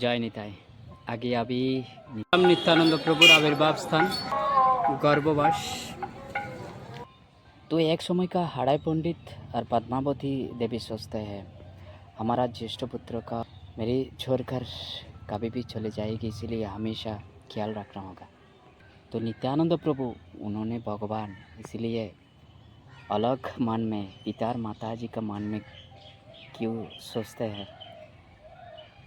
জয় নিতাই। আগে আবি नित्यानंद प्रभुर आविर्भाव स्थान गर्भवास। तो एक समय का हाड़ाई पंडित और पद्मावती देवी सोचते हैं हमारा ज्येष्ठ पुत्र का मेरी छोड़कर कभी भी चले जाएगी, इसीलिए हमेशा ख्याल रखना होगा। तो नित्यानंद प्रभु उन्होंने भगवान इसलिए अलग मन में पिता और माता जी का मन में क्यों सोचते हैं।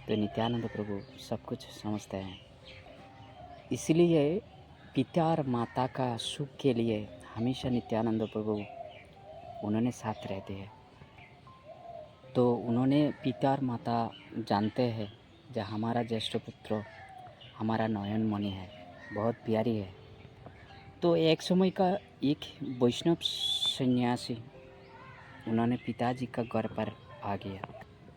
तो नित्यानंद प्रभु सब कुछ समझते हैं, इसलिए पिता और माता का सुख के लिए हमेशा नित्यानंद प्रभु उन्होंने साथ रहते हैं। तो उन्होंने पिता और माता जानते हैं जो हमारा ज्येष्ठ पुत्र हमारा नयन मणि है, बहुत प्यारी है। तो एक समय का एक वैष्णव सन्यासी उन्होंने पिताजी का घर पर आ गया।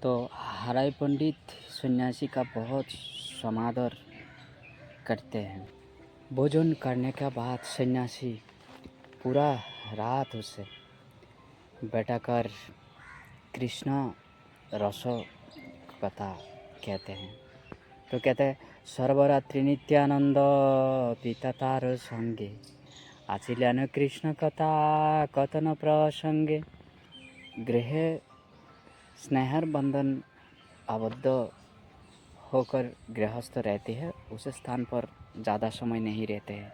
तो हराई पंडित सन्यासी का बहुत समादर करते हैं। भोजन करने के बाद सन्यासी पूरा रात उसे बैठाकर कृष्ण रस कथा कहते हैं। तो कहते हैं सर्वरात्रि नित्यानंद पिता तार संगे आचिल्यान कृष्ण कथा कथन प्रसंगे गृह स्नेहर बंधन आबद्ध होकर गृहस्थ रहते हैं, उस स्थान पर ज़्यादा समय नहीं रहते हैं।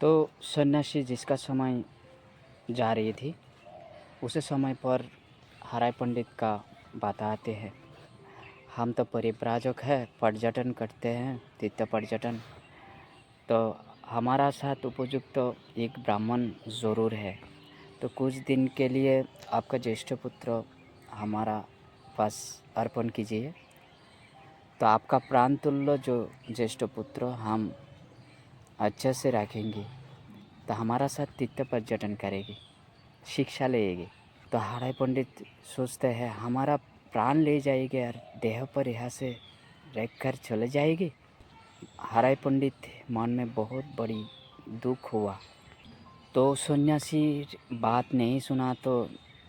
तो सन्यासी जिसका समय जा रही थी उस समय पर हराई पंडित का बताते हैं हम तो परिव्राजक है, पर्यटन करते हैं, तीर्थ पर्यटन। तो हमारा साथ उपयुक्त एक ब्राह्मण ज़रूर है, तो कुछ दिन के लिए आपका ज्येष्ठ पुत्र हमारा पास अर्पण कीजिए। तो आपका प्राण तुल्य जो ज्येष्ठ पुत्र हम अच्छे से रखेंगे, तो हमारा साथ तीर्थ पर्यटन करेगी, शिक्षा लेगी। तो हराई पंडित सोचते हैं हमारा प्राण ले जाएगी और देह पर यहाँ से रख कर चले जाएगी। हराई पंडित मन में बहुत बड़ी दुख हुआ। तो सन्यासी बात नहीं सुना तो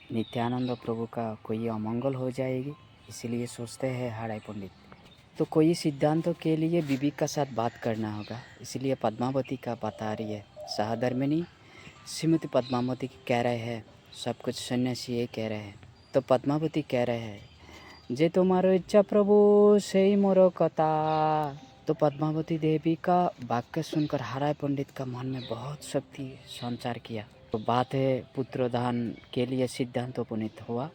नित्यानंद प्रभु का कोई अमंगल हो जाएगी, इसलिए सोचते हैं हराई पंडित। तो कोई सिद्धांतों के लिए बीबी का साथ बात करना होगा, इसलिए पद्मावती का बता रही है। सहधर्मिणी श्रीमती पद्मावती कह रहे हैं सब कुछ सन्यासी ये कह रहे हैं। तो पद्मावती कह रहे हैं जे तुम्हारो इच्छा प्रभु से ही मोरो कथा। तो पद्मावती देवी का वाक्य सुनकर हराई पंडित का मन में बहुत शक्ति संचार किया। तो बात है पुत्रदान के लिए सिद्धांत उपनीत हुआ।